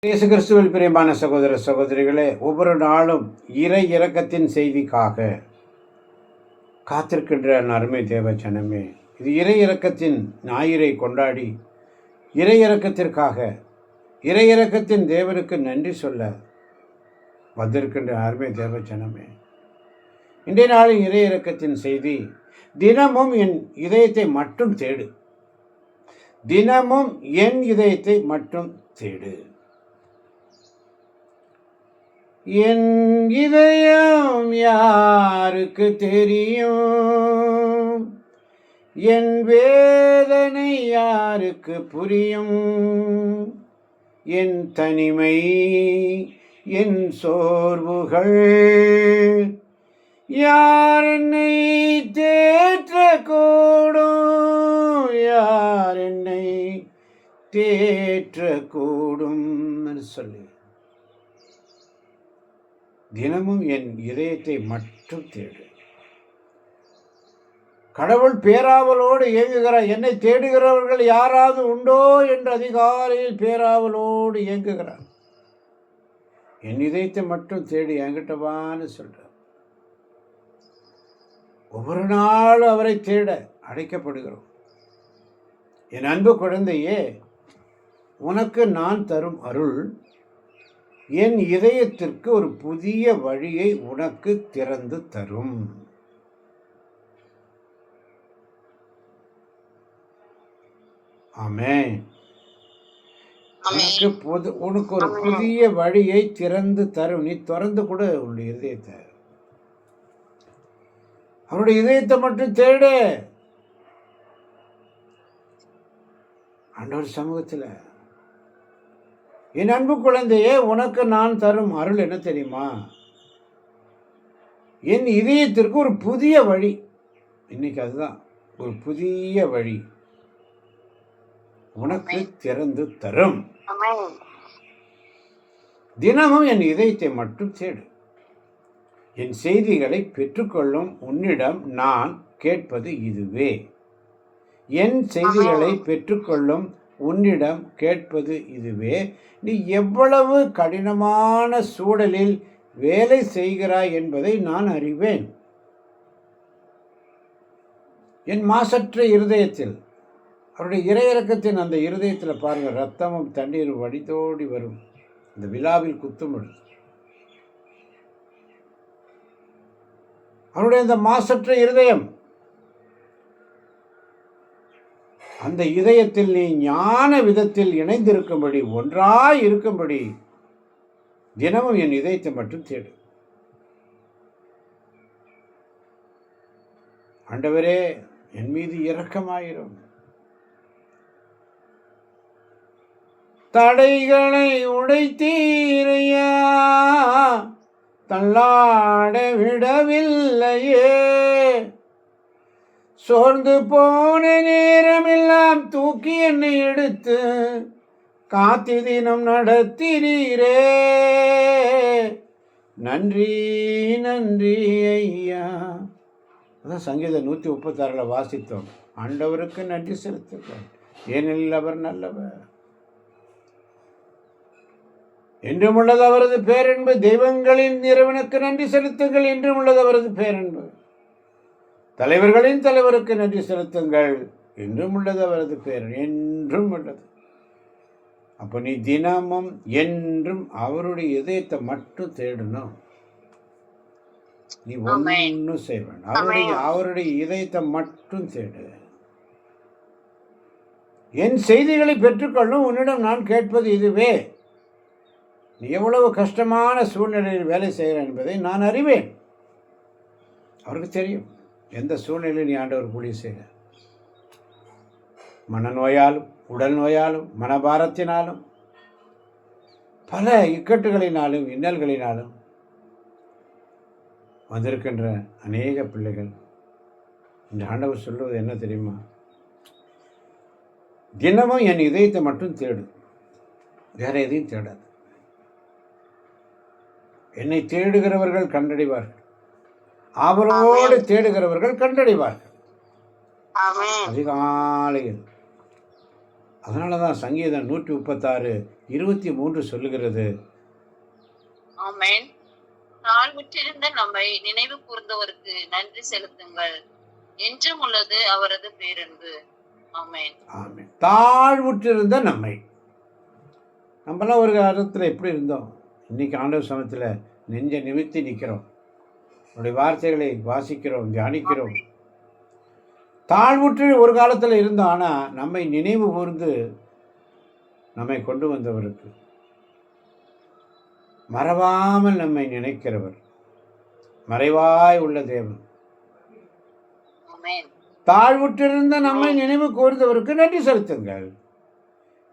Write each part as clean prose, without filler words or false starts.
இயேசு கிறிஸ்துவில் பிரியமான சகோதர சகோதரிகளே, ஒவ்வொரு நாளும் இறை இரக்கத்தின் செய்திக்காக காத்திருக்கின்ற அருமை தேவ ஜனமே, இது இறை இரக்கத்தின் ஞாயிறை கொண்டாடி இறை இரக்கத்திற்காக இறை இரக்கத்தின் தேவனுக்கு நன்றி சொல்ல வந்திருக்கின்ற அருமை தேவ ஜனமே, இன்றைய நாளின் இறை இரக்கத்தின் செய்தி, தினமும் என் இதயத்தை மட்டும் தேடு. தினமும் என் இதயத்தை மட்டும் தேடு. என் இதயம் யாருக்கு தெரியும்? என் வேதனை யாருக்கு புரியும்? என் தனிமை, என் சோர்வுகள் யார் என்னை தேற்றக்கூடும்? யார் என்னை தேற்றக்கூடும் சொல்லி தினமும் என் இதயத்தை மட்டும் தேடு. கடவுள் பேராவலோடு இயங்குகிறார். என்னை தேடுகிறவர்கள் யாராவது உண்டோ என்று அதிகாலையில் பேராவலோடு இயங்குகிறார். என் இதயத்தை மட்டும் தேடி என்கிட்டவான்னு சொல்றார். ஒவ்வொரு நாளும் அவரை தேட அழைக்கப்படுகிறோம். என் அன்பு குழந்தையே, உனக்கு நான் தரும் அருள் என் இதயத்திற்கு ஒரு புதிய வழியை உனக்கு திறந்து தரும். ஆமென். உனக்கு ஒரு புதிய வழியை திறந்து தரும். நீ திறந்து கூட உன்னுடைய இதயத்தை, அவருடைய இதயத்தை மட்டும் தேடு. ஆண்டவர் சமூகத்தில், என் அன்பு குழந்தையே, உனக்கு நான் தரும் அருள் என்ன தெரியுமா? என் இதயத்திற்கு ஒரு புதிய வழி. இன்னைக்கு அதுதான், ஒரு புதிய வழி உனக்கு திறந்து தரும். தினமும் என் இதயத்தை மட்டும் தேடு. என் செய்திகளை பெற்றுக்கொள்ளும் உன்னிடம் நான் கேட்பது இதுவே. என் செய்திகளை பெற்றுக்கொள்ளும் உன்னிடம் கேட்பது இதுவே. நீ எவ்வளவு கடினமான சூழலில் வேலை செய்கிறாய் என்பதை நான் அறிவேன். என் மாசற்ற இருதயத்தில், அவருடைய இறையிறக்கத்தின் அந்த இருதயத்தில் பாருங்கள், ரத்தமும் தண்ணீரும் வடிதோடி வரும். இந்த விழாவில் குத்துமிடும். அவருடைய இந்த மாசற்ற இருதயம், அந்த இதயத்தில் நீ ஞான விதத்தில் இணைந்திருக்கும்படி, ஒன்றாய் இருக்கும்படி தினமும் என் இதயத்தை மட்டும் தேடு. ஆண்டவரே, என் மீது இரக்கமாயிரும். தடைகளை உடைத்தீரையா, தள்ளாட விடவில்லையே. சோர்ந்து போன நேரமெல்லாம் தூக்கி என்னை எடுத்து காத்தி தினம் நடத்தினீரே. நன்றி நன்றி ஐயா. அதான் சங்கீதம் 136 வாசித்தோம். ஆண்டவருக்கு நன்றி செலுத்துங்கள், ஏனெனில் அவர் நல்லவர். என்றும் உள்ளது அவரது பேரன்பு. தெய்வங்களின் இறைவனுக்கு நன்றி செலுத்துங்கள், என்றும் உள்ளது அவரது பேரன்பு. தலைவர்களின் தலைவருக்கு நன்றி செலுத்துங்கள், என்றும் உள்ளது அவரது பேர், என்றும் உள்ளது. அப்போ நீ தினமும் என்றும் அவருடைய இதயத்தை மட்டும் தேடணும். நீ ஒன்றும் செய்வேன், அவருடைய இதயத்தை மட்டும் தேடு. என் செய்திகளை பெற்றுக்கொள்ளும் உன்னிடம் நான் கேட்பது இதுவே. நீ எவ்வளவு கஷ்டமான சூழ்நிலையில் வேலை செய்கிறான் என்பதை நான் அறிவேன். அவருக்கு தெரியும் எந்த சூழ்நிலையில் நீ ஆண்டவர் கூலி செய்ய. மனநோயாலும், உடல் நோயாலும், மனபாரத்தினாலும், பல இக்கட்டுகளினாலும், இன்னல்களினாலும் வந்திருக்கின்ற அநேக பிள்ளைகள், இந்த ஆண்டவர் சொல்வது என்ன தெரியுமா? தினமும் என் இதயத்தை மட்டும் தேடு, வேற எதையும் தேடாது. என்னை தேடுகிறவர்கள் கண்டடைவார்கள், அவரோடு தேடுகிறவர்கள் கண்டடைவார்கள். அதிகாலையில். அதனால தான் சங்கீதம் 136 23 சொல்லுகிறது. ஆமென். தாழ்வுற்றிருந்த நம்மை நினைவு கூர்ந்தவருக்கு நன்றி செலுத்துங்கள். என்றும் உள்ளது அவரது பேரன்பு. ஆமென். ஆமென். தாழ்வுற்றிருந்த நம்மை. நம்மலாம் ஒரு காலத்தில் எப்படி இருந்தோம்? இன்னைக்கு ஆண்டவர் சமயத்தில் நெஞ்ச நிமித்தி நிற்கிறோம். அவருடைய வார்த்தைகளை வாசிக்கிறோம், தியானிக்கிறோம். தாழ்வுற்று ஒரு காலத்தில் இருந்தோம். ஆனால் நம்மை நினைவு கூர்ந்து நம்மை கொண்டு வந்தவருக்கு, மறவாமல் நம்மை நினைக்கிறவர், மறைவாய் உள்ள தேவன், ஆமென். தாழ்வுற்றிருந்த நம்மை நினைவு கூர்ந்தவருக்கு நன்றி செலுத்துங்கள்.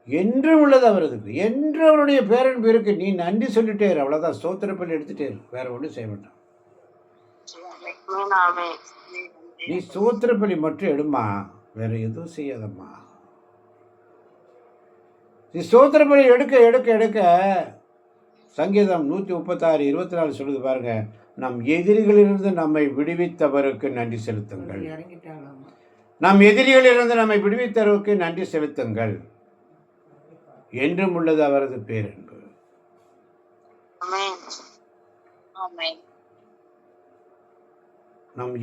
என்றும் உள்ளது அவரதுக்கு, என்று அவருடைய பேரன்பு இருக்கு. நீ நன்றி சொல்லிட்டே இரு, அவ்வளோதான். ஸ்தோத்திரப்பள்ளி எடுத்துட்டே இரு, வேற ஒன்றும் செய்ய வேண்டாம். ஆமென். நீ ஸ்தோத்திரப்பள்ளி மட்டும் எடுமா, வேற எதுவும் செய்யாதம்மா. நீ ஸ்தோத்திரப்பள்ளி எடுக்க எடுக்க எடுக்க சங்கீதம் 136 24 சொல்லுது பாருங்க. நம் எதிரிகளிலிருந்து நம்மை விடுவித்தவருக்கு நன்றி செலுத்துங்கள். நம் எதிரிகளிலிருந்து நம்மை விடுவித்தவருக்கு நன்றி செலுத்துங்கள். என்றும் உள்ளது அவரது பேரன்பு. ஆமென். ஆமென். நம்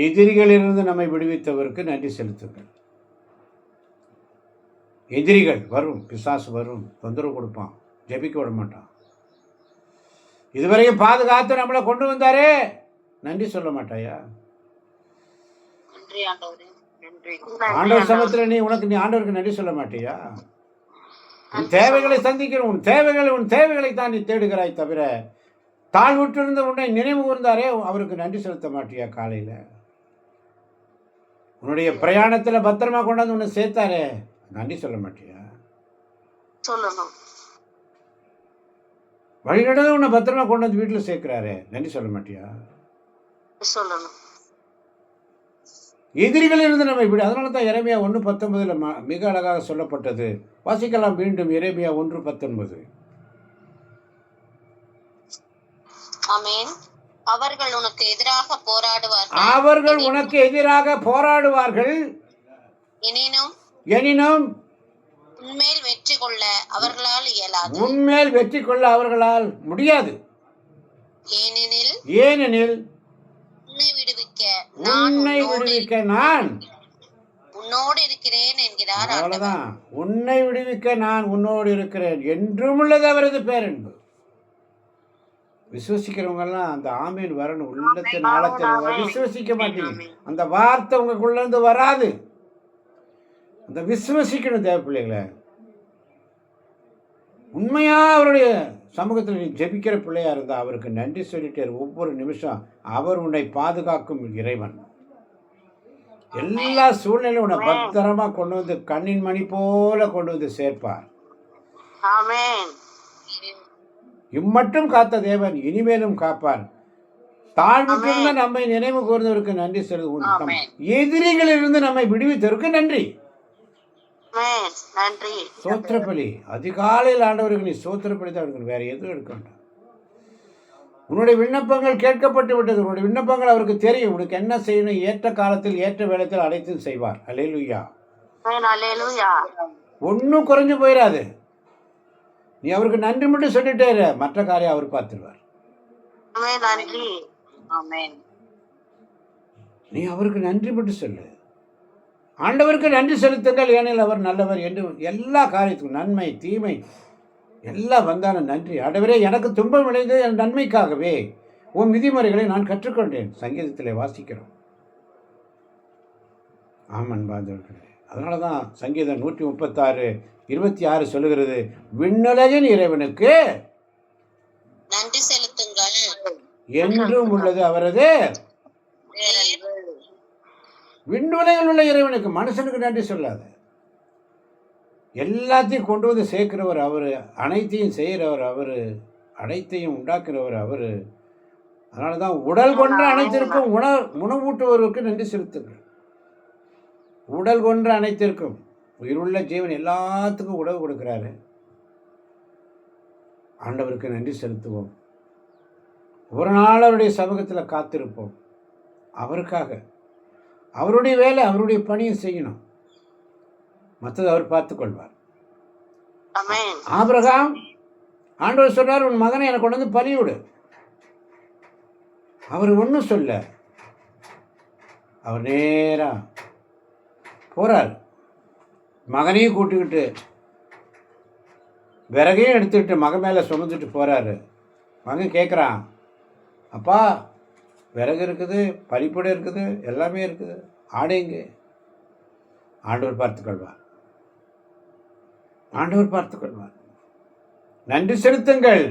எதிரிகளிலிருந்து நம்மை விடுவித்தவருக்கு நன்றி செலுத்துங்கள். எதிரிகள் வரும், பிசாசு வரும், தொந்தரவு கொடுப்பான், ஜெபிக்க விட மாட்டான். இதுவரையும் பாதுகாத்து நம்மளை கொண்டு வந்தாரே, நன்றி சொல்ல மாட்டாயா? ஆண்டவர் சமயத்தில் நீ ஆண்டவருக்கு நன்றி சொல்ல மாட்டியா? உன் தேவைகளை சந்திக்கிறோம். உன் தேவைகளை தான் நீ தேடுகிறாய் தவிர, தாழ்வுற்றிருந்த உன்னை நினைவு கூர்ந்தாரே, அவருக்கு நன்றி செலுத்த மாட்டியா? காலையில் உன்னுடைய பிரயாணத்தில் பத்திரமா கொண்டாந்து உன்னை சேர்த்தாரே, நன்றி சொல்ல மாட்டியா? சொல்லணும். வழிநடந்து உன்னை பத்திரமா கொண்டு வந்து வீட்டில் சேர்க்கிறாரே, நன்றி சொல்ல மாட்டியா? சொல்லணும். எதிரிகள் இருந்து நம்மை விட. அதனால தான் எரேமியா 1:19 மிக அழகாக சொல்லப்பட்டது. வாசிக்கலாம் மீண்டும் எரேமியா 1:19. ஆமென். அவர்கள் உனக்கு எதிராக போராடுவார்கள். அவர்கள் உனக்கு எதிராக போராடுவார்கள். எனினும் உன்மேல் வெற்றி கொள்ள அவர்களால் இயலாது. உன்மேல் வெற்றி கொள்ள அவர்களால் முடியாது. ஏனெனில் உன்னை விடுவிக்க நான் உன்னோடு இருக்கிறேன் என்கிறார். அவ்வளவுதான். உன்னை விடுவிக்க நான் உன்னோடு இருக்கிறேன். என்றும் உள்ளது அவரது பேரன்பு. விசுவசிக்கிறவங்க எல்லாம் அந்த ஆமீன் வரணும். உள்ளத்தின் ஆழத்தில் விசுவசிக்க மாட்டீங்க, அந்த வார்த்தை உங்களுக்குள்ள இருந்து வராது. அந்த விசுவசிக்கணும் தேவ பிள்ளைகளை. உண்மையா அவருடைய சமூகத்தில் நீ ஜெபிக்கிற பிள்ளையா இருந்தா அவருக்கு நன்றி சொல்லிட்டே ஒவ்வொரு நிமிஷம். அவர் உன்னை பாதுகாக்கும் இறைவன். எல்லா சூழ்நிலையும் உன்னை பத்திரமா கொண்டு வந்து கண்ணின் மணி போல கொண்டு வந்து சேர்ப்பார். இம்மட்டும் காத்த தேவன் இனிமேலும் காப்பார். தாழ்வுற்றிருந்த நம்மை நினைவு கூர்ந்தவருக்கு நன்றி செலுத்துவோம். எதிரிகளிலிருந்து நம்மை விடுவித்தவருக்கு நன்றி. சோத்திரப்பலி அதிகாலையில் ஆண்டவருக்கு நீ சோத்திரப்பலி தான் எடுக்கணும், வேற எதுவும் எடுக்க வேண்டாம். உன்னுடைய விண்ணப்பங்கள் கேட்கப்பட்டு விட்டது. உன்னுடைய விண்ணப்பங்கள் அவருக்கு தெரியும். உனக்கு என்ன செய்யணும், ஏற்ற காலத்தில் ஏற்ற வேளத்தில் அனைத்தும் செய்வார். அல்லேலூயா. ஒன்றும் குறைஞ்சு போயிடாது. நீ அவருக்கு நன்றி மட்டும் சொல்லிட்டே இரு, மற்ற காரியம் அவர் பார்த்துருவார். நீ அவருக்கு நன்றி மட்டும் சொல்லு. ஆண்டவருக்கு நன்றி செலுத்துங்கள், ஏனெனில் அவர் நல்லவர் என்று. எல்லா காரியத்துக்கும் நன்மை தீமை எல்லாம் வந்தான நன்றி. ஆண்டவரே, எனக்கு துன்பம் விளைந்தது என் நன்மைக்காகவே உன் விதிமுறைகளை நான் கற்றுக்கொண்டேன். சங்கீதத்தில் வாசிக்கிறோம். ஆமன் பாந்தவர்களே. அதனால தான் சங்கீதம் 136:26 சொல்லுகிறது, விண்ணுலகின் இறைவனுக்கு நன்றி செலுத்துங்கள், என்றும் உள்ளது அவரது. விண்ணுலகில் உள்ள இறைவனுக்கு, மனுஷனுக்கு நன்றி சொல்லாத. எல்லாத்தையும் கொண்டு வந்து சேர்க்கிறவர் அவர், அனைத்தையும் செய்கிறவர் அவர், அனைத்தையும் உண்டாக்குறவர் அவர். அதனால தான் உடல் கொன்ற அனைத்திற்கும் உணவூட்டுவருக்கு நன்றி செலுத்துங்கள். உடல் கொன்ற அனைத்திற்கும், உயிருள்ள ஜீவன் எல்லாத்துக்கும் உணவு கொடுக்குறாரு. ஆண்டவருக்கு நன்றி செலுத்துவோம். ஒரு நாள் அவருடைய சமூகத்தில் காத்திருப்போம். அவருக்காக அவருடைய வேலை, அவருடைய பணியை செய்யணும். மற்றது அவர் பார்த்துக்கொள்வார். ஆமென். ஆபிரகாம், ஆண்டவர் சொல்றார், உன் மகனை எனக்கு கொண்டு வந்து பலிவிடு. அவர் ஒன்றும் சொல்ல, அவர் நேரா போறார். மகனையும் கூட்டிக்கிட்டு விறகையும் எடுத்துக்கிட்டு மகன் மேலே சுமந்துட்டு போறாரு. மகன் கேட்குறான், அப்பா விறகு இருக்குது, பலிப்படை இருக்குது, எல்லாமே இருக்குது, ஆடைங்க. ஆண்டவர் பார்த்துக்கொள்வார். ஆண்டவர் பார்த்துக்கொள்வார். நன்றி செலுத்துங்கள்.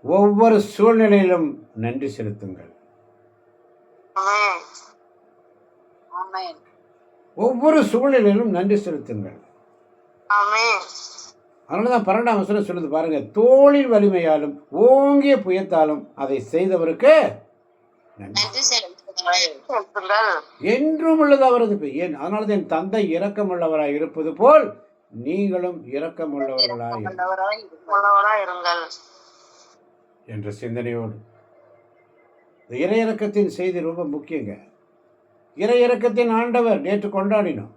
ஒவ்வொரு சூழ்நிலையிலும் நன்றி செலுத்துங்கள். ஆமென். ஆமென். ஒவ்வொரு சூழ்நிலையிலும் நன்றி செலுத்துங்கள். ஆமென். அதனால தான் 12ஆம் வசனம் சொல்லுது பாருங்க, தோளின் வலிமையாலும் ஓங்கிய புயத்தாலும் அதை செய்தவருக்கு நன்றி நன்றி செலுத்துங்கள். என்றும் உள்ளது அவரது ஏன். அதனால தான் என் தந்தை இரக்கமுள்ளவராய் இருப்பது போல் நீங்களும் இரக்கமுள்ளவர்களாய் உள்ளவராய் இருங்கள் என்ற சிந்தனையோடு இந்த இறையிறக்கத்தின் செய்தி ரொம்ப முக்கியங்க. இறையிறக்கத்தின் ஆண்டவர் நேற்று கொண்டாடினோம்.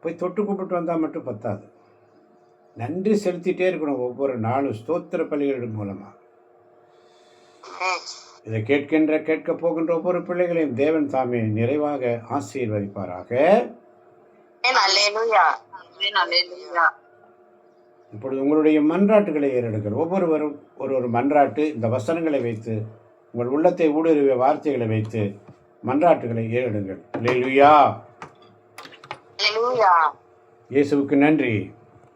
போய் தொட்டு கும்பிட்டு வந்தால் மட்டும் பத்தாது, நன்றி செலுத்திட்டே இருக்கணும் ஒவ்வொரு நாளும் ஸ்தோத்திர பலிகளின் மூலமாக. இதை கேட்க போகின்ற ஒவ்வொரு பிள்ளைகளையும் தேவன் தாமே நிறைவாக ஆசீர்வதிப்பாராக. இப்பொழுது உங்களுடைய மன்றாட்டுகளை ஏறெடுங்கள். ஒவ்வொருவரும் ஒரு மன்றாட்டு, இந்த வசனங்களை வைத்து உங்கள் உள்ளத்தை ஊடுருவிய வார்த்தைகளை வைத்து மன்றாட்டுகளை ஏறெடுங்கள். அல்லேலூயா. அல்லேலூயா. இயேசுவுக்கு நன்றி.